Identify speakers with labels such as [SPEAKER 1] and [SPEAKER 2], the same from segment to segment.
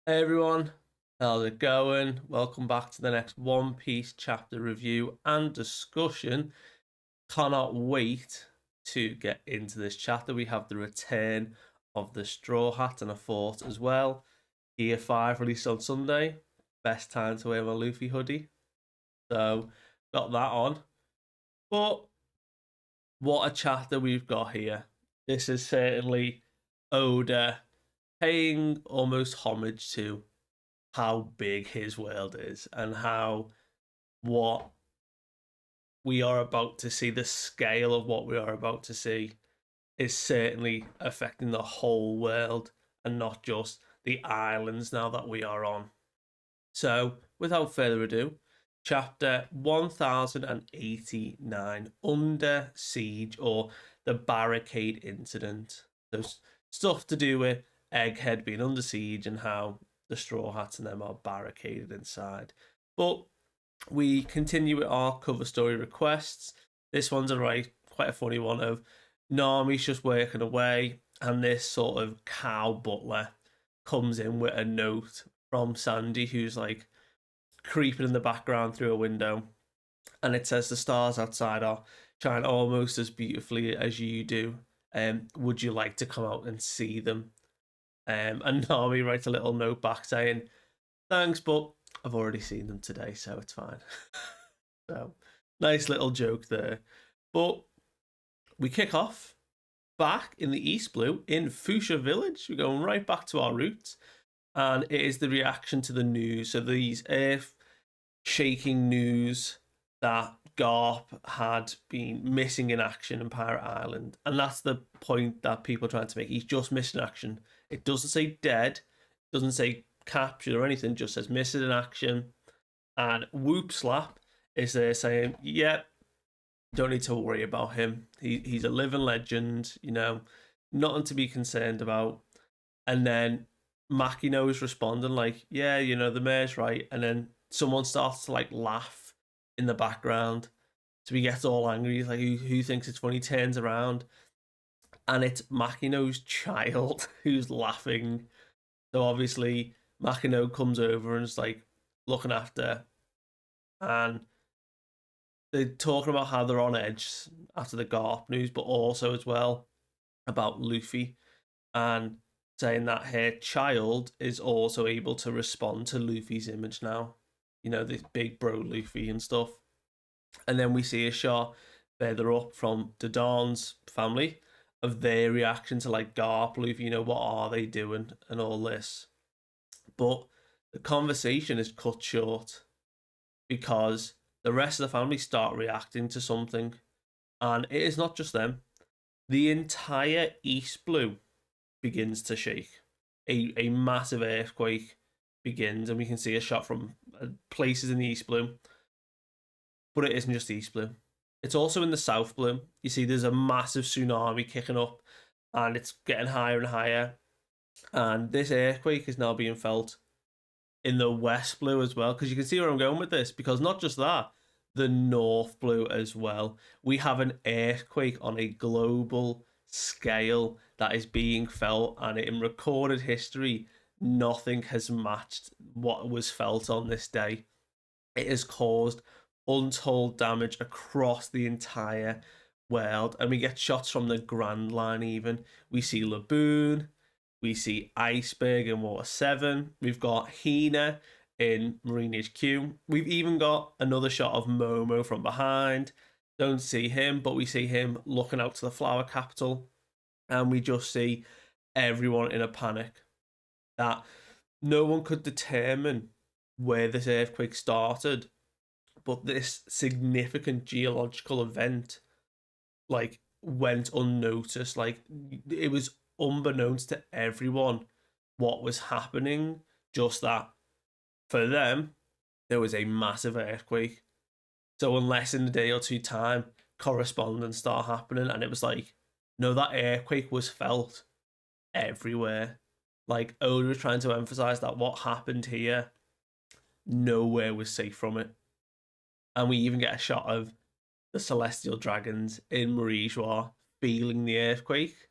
[SPEAKER 1] Hey everyone, how's it going? Welcome back to the next One Piece chapter review and discussion. Cannot wait to get into this chapter. We have the return of the Straw Hat and a fort as well. Year 5 released on Sunday. Best time to wear my Luffy hoodie. So, got that on. But what a chapter we've got here. This is certainly Oda paying almost homage to how big his world is and how what we are about to see, the scale of what we are about to see, is certainly affecting the whole world and not just the islands now that we are on. So, without further ado, chapter 1089, Under Siege, or the Barricade Incident. There's stuff to do with Egghead being under siege and how the Straw Hats and them are barricaded inside. But we continue with our cover story requests. This one's quite a funny one of Nami's just working away, and this sort of cow butler comes in with a note from Sandy, who's like creeping in the background through a window, and it says the stars outside are shine almost as beautifully as you do. Would you like to come out and see them? And Nami writes a little note back saying, "Thanks, but I've already seen them today, so it's fine." So, nice little joke there. But we kick off back in the East Blue in Fuchsia Village. We're going right back to our roots, and it is the reaction to the news. So these earth shaking news that Garp had been missing in action in Pirate Island, and that's the point that people are trying to make. He's just missing action. It doesn't say dead, doesn't say captured or anything. Just says missing in action. And Whoop Slap is there saying, "Yep, don't need to worry about him. He's a living legend. Nothing to be concerned about." And then Makino is responding like, "Yeah, the mayor's right." And then someone starts to like laugh in the background. So he gets all angry. He's like, who thinks it's funny? Turns around, and it's Makino's child who's laughing. So obviously Makino comes over and is like looking after, and they're talking about how they're on edge after the Garp news, but also as well about Luffy, and saying that her child is also able to respond to Luffy's image now. This big bro Luffy and stuff. And then we see a shot further up from the Dawn's family of their reaction to like Garp, Luffy, what are they doing and all this. But the conversation is cut short because the rest of the family start reacting to something. And it is not just them. The entire East Blue begins to shake. A massive earthquake begins, and we can see a shot from places in the East Blue. But it isn't just East Blue. It's also in the South Blue. You see there's a massive tsunami kicking up, and it's getting higher and higher. And this earthquake is now being felt in the West Blue as well, because you can see where I'm going with this. Because not just that, the North Blue as well. We have an earthquake on a global scale that is being felt, and in recorded history, nothing has matched what was felt on this day. It has caused untold damage across the entire world, and we get shots from the Grand Line even. We see Laboon, we see Iceberg in Water 7, we've got Hina in Marine HQ, we've even got another shot of Momo from behind. Don't see him, but we see him looking out to the flower capital, and we just see everyone in a panic that no one could determine where this earthquake started, but this significant geological event like went unnoticed. Like it was unbeknownst to everyone what was happening. Just that for them, there was a massive earthquake. So unless in a day or two time correspondence start happening, and it was like, no, that earthquake was felt everywhere. Like Oda was trying to emphasize that what happened here, nowhere was safe from it. And we even get a shot of the celestial dragons in Marijois feeling the earthquake,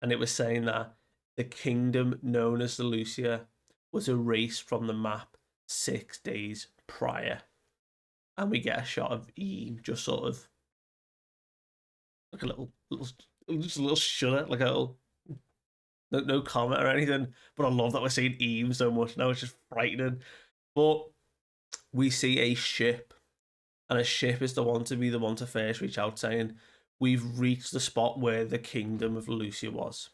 [SPEAKER 1] and it was saying that the kingdom known as the Lucia
[SPEAKER 2] was erased from the map 6 days prior. And we get a shot of Eve just sort of like a little just a little shudder, like a little no comment or anything. But I love that we're seeing Eve so much now. It's just frightening. But we see a ship, and a ship is the one to first reach out, saying, "We've reached the spot where the kingdom of Lucia was.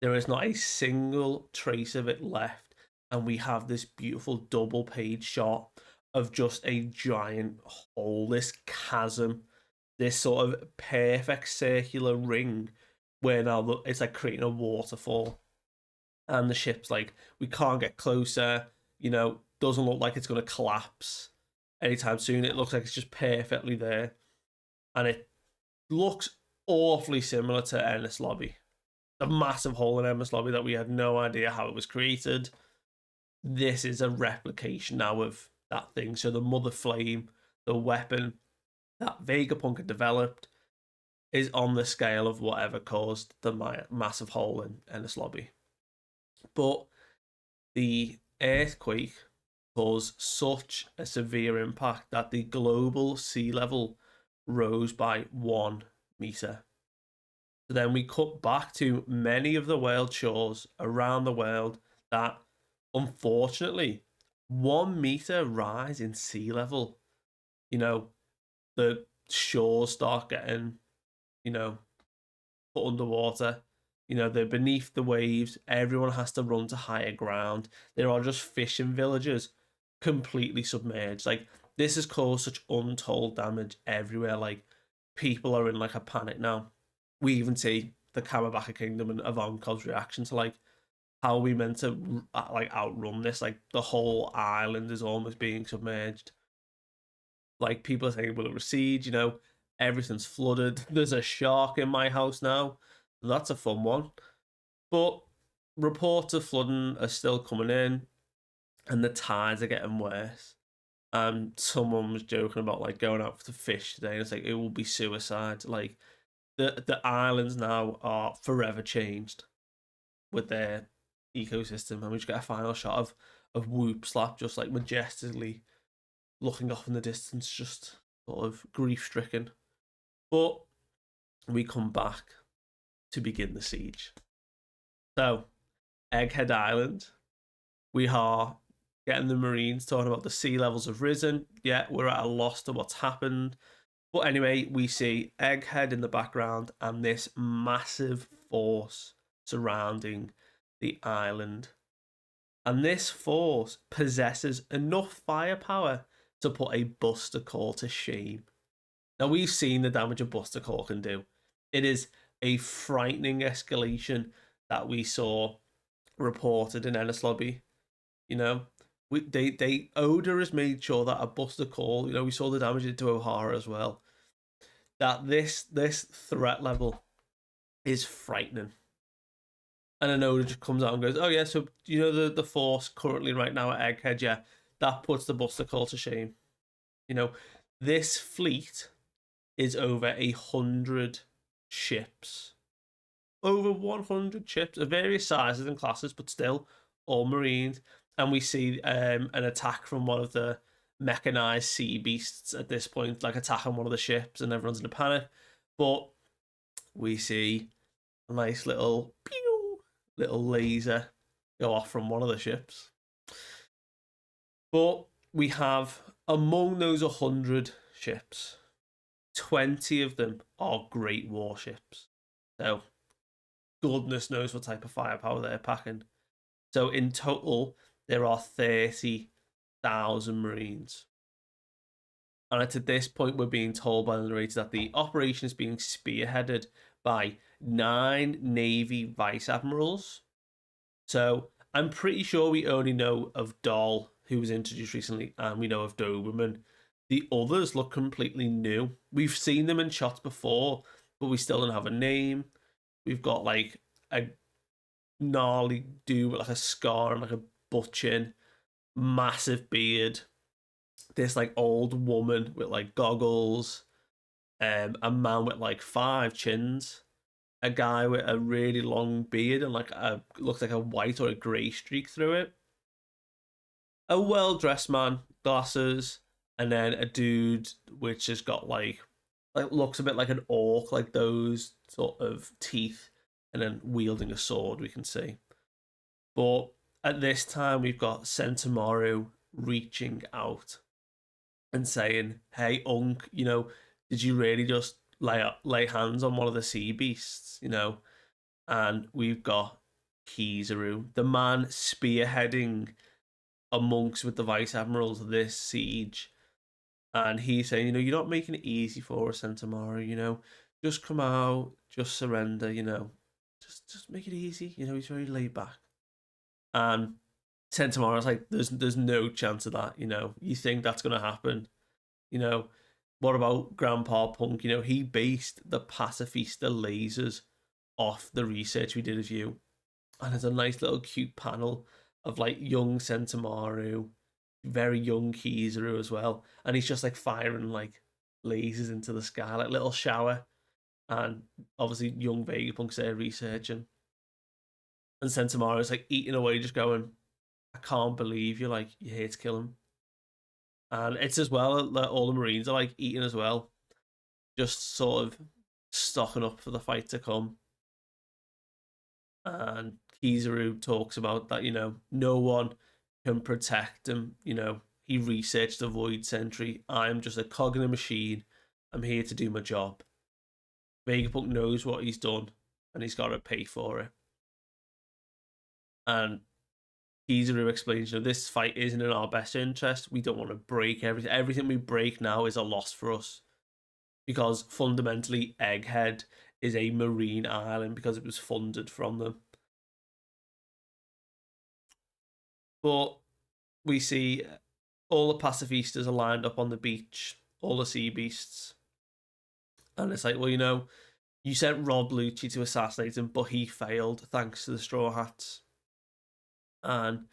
[SPEAKER 2] There is not a single trace of it left." And we have this beautiful double page shot of just a giant hole, this chasm, this sort of perfect circular ring where now it's like creating a waterfall. And the ship's like, we can't get closer, doesn't look like it's going to collapse anytime soon. It looks like it's just perfectly there. And it looks awfully similar to Ennis Lobby. A massive hole in Ennis Lobby that we had no idea how it was created. This is a replication now of that thing. So the Mother Flame, the weapon that Vegapunk had developed, is on the scale of whatever caused the massive hole in Ennis Lobby. But the earthquake caused such a severe impact that the global sea level rose by 1 meter. So then we cut back to many of the world shores around the world that, unfortunately, 1 meter rise in sea level, the shores start getting, put underwater. They're beneath the waves. Everyone has to run to higher ground. There are just fishing villages completely submerged. Like, this has caused such untold damage everywhere. Like, people are in like a panic now. We even see the Kamabaka Kingdom and Ivankov's reaction to like, how are we meant to like outrun this? Like, the whole island is almost being submerged. Like, people are saying, will it recede? Everything's flooded. There's a shark in my house now. That's a fun one. But reports of flooding are still coming in, and the tides are getting worse. Someone was joking about like going out to fish today, and it's like it will be suicide. Like, the islands now are forever changed with their ecosystem, and we just get a final shot of Whoop Slap just like majestically looking off in the distance, just sort of grief stricken. But we come back to begin the siege. So, Egghead Island, we are getting the Marines talking about the sea levels have risen. Yeah, we're at a loss to what's happened. But anyway, we see Egghead in the background and this massive force surrounding the island. And this force possesses enough firepower to put a Buster Call to shame. Now, we've seen the damage a Buster Call can do. It is a frightening escalation that we saw reported in Ennis Lobby. Oda has made sure that a Buster Call, we saw the damage it to O'Hara as well. That this threat level is frightening. And then Oda just comes out and goes, "Oh yeah, so the force currently right now at Egghead, yeah, that puts the Buster Call to shame." This fleet is over 100 ships, over 100 ships of various sizes and classes, but still all Marines. And we see an attack from one of the mechanized sea beasts at this point, like attacking one of the ships, and everyone's in a panic. But we see a nice little pew, little laser go off from one of the ships. But we have, among those 100 ships, 20 of them are great warships. So, goodness knows what type of firepower they're packing. So, in total, there are 30,000 Marines. And at this point, we're being told by the narrator that the operation is being spearheaded by 9 Navy Vice Admirals. So, I'm pretty sure we only know of Doll, who was introduced recently, and we know of Doberman. The others look completely new. We've seen them in shots before, but we still don't have a name. We've got like a gnarly dude with like a scar and like a butt chin, massive beard. This like old woman with like goggles, a man with like 5 chins, a guy with a really long beard and like looks like a white or a grey streak through it,
[SPEAKER 1] a well-dressed man, glasses, and then a dude which has got like looks a bit like an orc, like those sort of teeth, and then wielding a sword. We can see, but at this time we've got Sentomaru reaching out and saying, "Hey, Unk, did you really just lay hands on one of the sea beasts?" And we've got Kizaru, the man spearheading amongst with the vice admirals of this siege, and he's saying, you're not making it easy for us, Sentomaru. Just come out, just surrender. Just make it easy. He's very laid back, and Sentomaru's like, there's no chance of that. You think that's gonna happen? You know, what about Grandpa Punk? He based the pacifista lasers off the research we did of you. And there's a nice little cute panel of like young Sentomaru, very young Kizaru as well. And he's just like firing like lasers into the sky, like little shower. And obviously young Vegapunk's there researching. And Sentomaru's like eating away, just going, I can't believe you're here to kill him. And it's as well that all the Marines are like eating as well, just sort of stocking up for the fight to come. And Kizaru talks about that, no one can protect him. He researched the Void Sentry. I'm just a cog in a machine. I'm here to do my job. Vegapunk knows what he's done, and he's got to pay for it. And Kizaru explains, this fight isn't in our best interest. We don't want to break everything. Everything we break now is a loss for us. Because fundamentally, Egghead is a marine island because it was funded from them. But we see all the pacifistas are lined up on the beach, all the sea beasts. And it's like, well, you sent Rob Lucci to assassinate him, but he failed thanks to the Straw Hats. And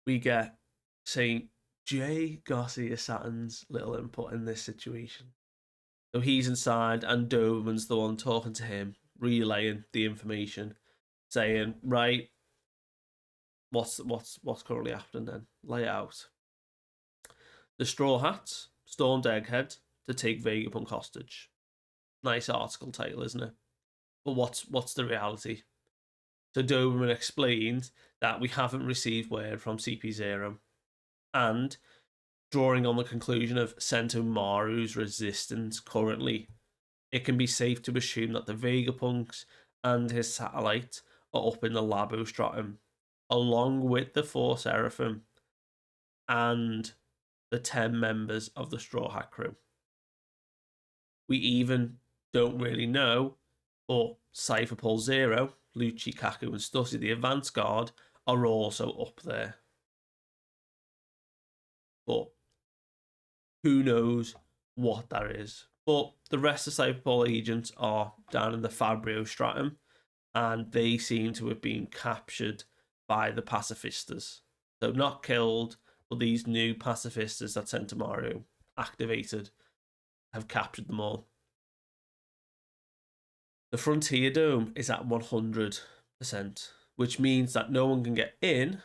[SPEAKER 1] we get St. J. Garcia Saturn's little input in this situation. So he's inside, and Doberman's the one talking to him, relaying the information, saying, right, what's currently happening then? Lay it out. The Straw Hats stormed Egghead to take Vegapunk hostage. Nice article title, isn't it? But what's the reality? So Doberman explained that we haven't received word from CP0, and drawing on the conclusion of Sentomaru's resistance currently, it can be safe to assume that the Vegapunks and his satellite are up in the Labostratum, along with the 4 Seraphim and the 10 members of the Straw Hat crew. We even don't really know, but Cypher Pole Zero, Lucci, Kaku, and Stussy, the advance guard, are also up there. But who knows what that is. But the rest of Cypher Pole agents are down in the Fabrio Stratum, and they seem to have been captured by the pacifistas. So not killed, but these new pacifistas that Sentomaru activated have captured them all. The Frontier Dome is at 100%, which means that no one can get in,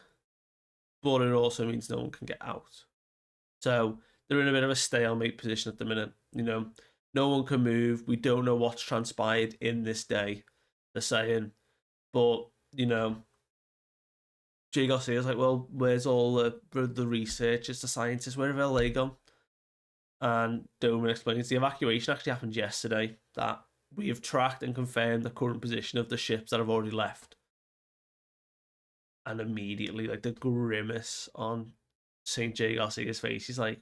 [SPEAKER 1] but it also means no one can get out. So they're in a bit of a stalemate position at the minute. No one can move. We don't know what's transpired in this day, they're saying. But, Jay Garcia's like, well, where's all the researchers, the scientists, where have all they gone? And Doman explains the evacuation actually happened yesterday, that we have tracked and confirmed the current position of the ships that have already left. And immediately, like the grimace on St. J. Garcia's face, he's like,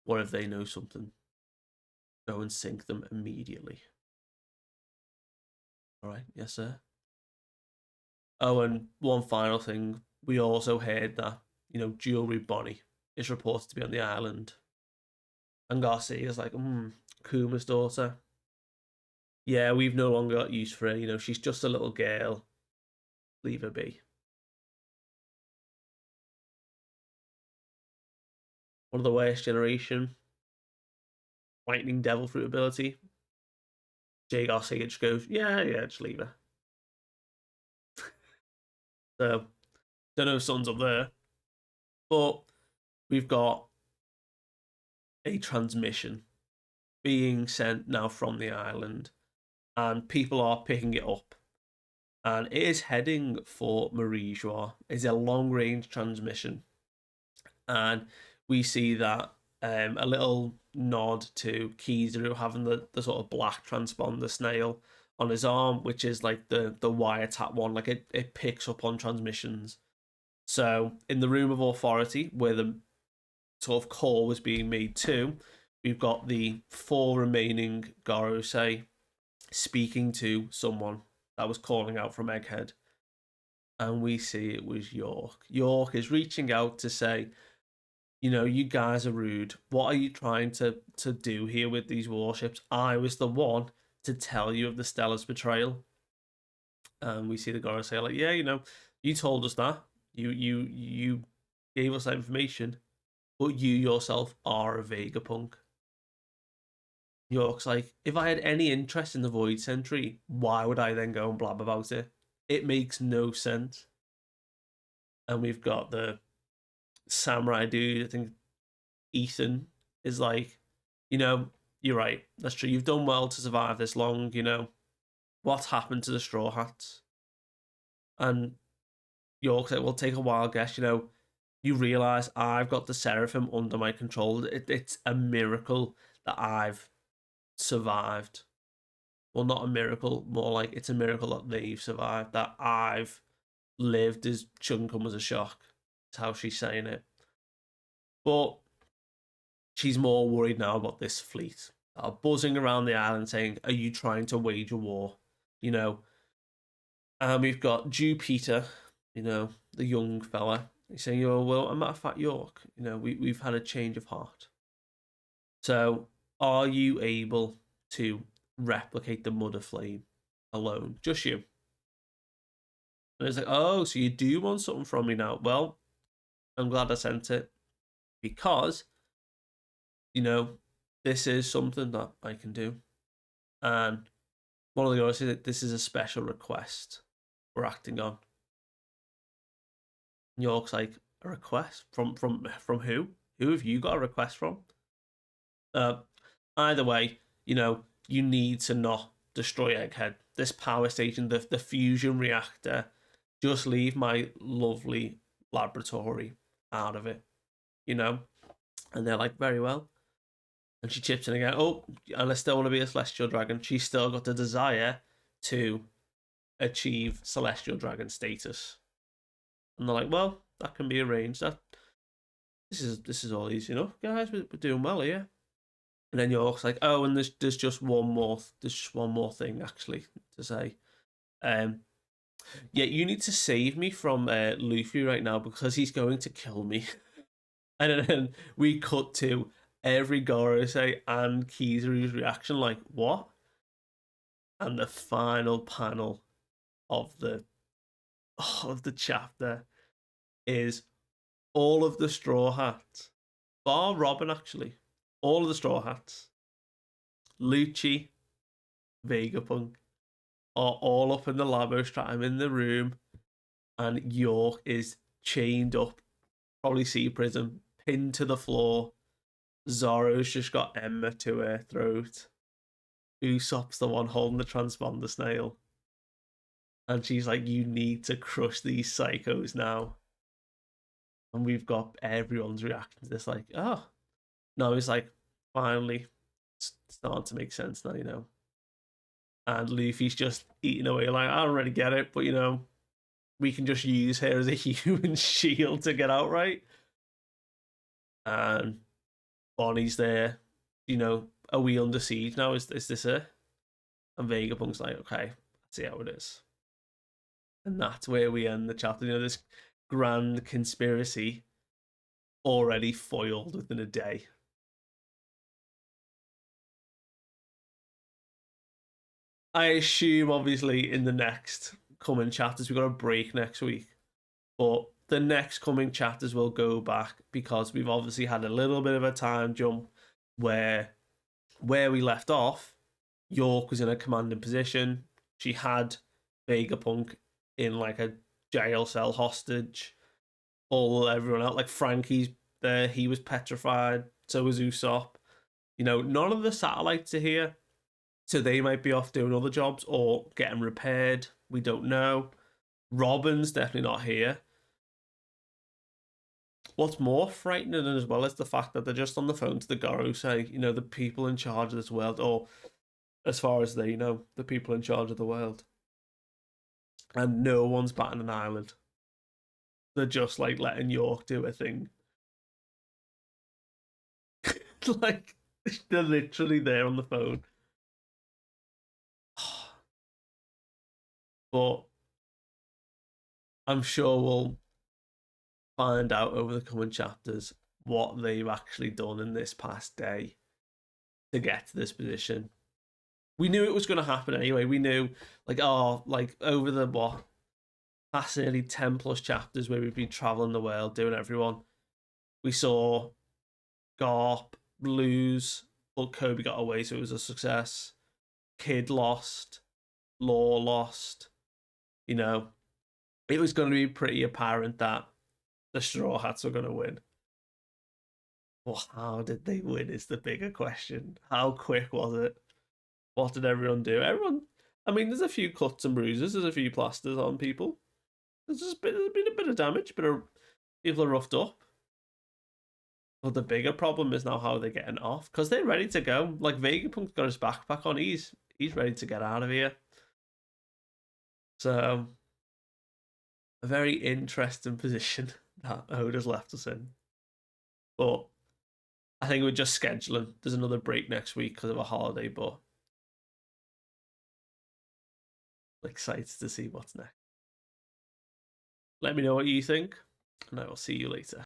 [SPEAKER 1] what if they know something? Go and sink them immediately. All right, yes, sir. Oh, and one final thing. We also heard that, Jewelry Bonnie is reported to be on the island. And Garcia's like, Kuma's daughter. Yeah, we've no longer got use for her. She's just a little girl. Leave her be. One of the worst generation. Lightning Devil Fruit ability. Jay Garcia just goes, yeah, just leave her. So, don't know if Sun's up there.
[SPEAKER 2] But we've got a transmission being sent now from the island, and people are picking it up. And it is heading for Marie-Joie. It's a long range transmission. And we see that a little nod to Kizaru having the sort of black transponder snail on his arm, which is like the wiretap one, like it picks up on transmissions. So in the room of authority, where the sort of call was being made to, we've got the four remaining Gorosei speaking to someone that was calling out from Egghead. And we see it was York. York is reaching out to say, you guys are rude. What are you trying to do here with these warships? I was the one to tell you of the Stella's betrayal. And we see the Gora say, like, yeah, you told us that. You gave us that information, but you yourself are a Vegapunk. York's like, if I had any interest in the Void Sentry, why would I then go and blab about it? It makes no sense. And we've got the samurai dude, I think Ethan, is like, you're right. That's true. You've done well to survive this long. What's happened to the Straw Hats? And York's like, well, take a wild guess. You realize I've got the Seraphim under my control. It's a miracle that I've survived. Well, not a miracle, more like it's a miracle that they've survived, that I've lived as shouldn't come as a shock. That's how she's saying it. But she's more worried now about this fleet that are buzzing around the island saying, are you trying to wage a war? And we've got Jupiter, the young fella. He's saying, well, a matter of fact, York, we've had a change of heart. So are you able to replicate the Mother Flame alone? Just you. And it's like, oh, so you do want something from me now? Well, I'm glad I sent it because, this is something that I can do. And one of the guys said that this is a special request we're acting on. And York's like, a request from who? Who have you got a request from? Either way, you need to not destroy Egghead. This power station, the fusion reactor, just leave my lovely laboratory out of it, And they're like, very well. And she chips in again. Oh, and I still want to be a celestial dragon. She's still got the desire to achieve celestial dragon status. And they're like, well, that can be arranged. This is all easy enough, guys. We're doing well here. And then York's like, oh, and there's just one more thing actually to say. Yeah, you need to save me from Luffy right now because he's going to kill me. And then we cut to every Gorosei and Kizaru's reaction, like, what? And the final panel of the chapter is all of the Straw Hats, bar Robin actually, all of the Straw Hats, Lucci, Vegapunk, are all up in the Labostrat. In the room, and York is chained up, probably sea prison, pinned to the floor. Zoro's just got Emma to her throat. Usopp's the one holding the transponder snail. And she's like, you need to crush these psychos now. And we've got everyone's reaction to this, like, oh. No, it's like, finally, it's starting to make sense now, And Luffy's just eating away, like, I don't really get it, but, we can just use her as a human shield to get out, right? And Bonnie's there, are we under siege now? Is this it? And Vegapunk's like, okay, let's see how it is. And that's where we end the chapter. This grand conspiracy already foiled within a day. I assume, obviously, in the next coming chapters, we've got a break next week. But the next coming chapters will go back because we've obviously had a little bit of a time jump where we left off. York was in a commanding position. She had Vegapunk in like a jail cell hostage. all everyone else. Like Frankie's there, he was petrified. So was Usopp. You know, none of the satellites are here, so they might be off doing other jobs or getting repaired. We don't know. Robin's definitely not here. What's more frightening as well is the fact that they're just on the phone to the Goro saying, you know, the people in charge of this world, or as far as they know, the people in charge of the world. And no one's batting an eyelid. They're just like letting York do a thing. Like, they're literally there on the phone. But I'm sure we'll find out over the coming chapters what they've actually done in this past day to get to this position. We knew it was going to happen anyway. We knew, like, oh, like over the what past nearly 10 plus chapters where we've been traveling the world doing everyone. We saw Garp lose, but Kobe got away, so it was a success. Kid lost, Law lost. You know, it was going to be pretty apparent that the Straw Hats were going to win. Well, how did they win is the bigger question. How quick was it? What did everyone do? Everyone, I mean, there's a few cuts and bruises, there's a few plasters on people. There's been a bit of damage, but people are roughed up. But the bigger problem is now how they're getting off because they're ready to go. Like Vegapunk's got his backpack on, he's ready to get out of here. So a very interesting position that Oda's left us in. But I think we're just scheduling. There's another break next week because of a holiday, but excited to see what's next. Let me know what you think, and I will see you later.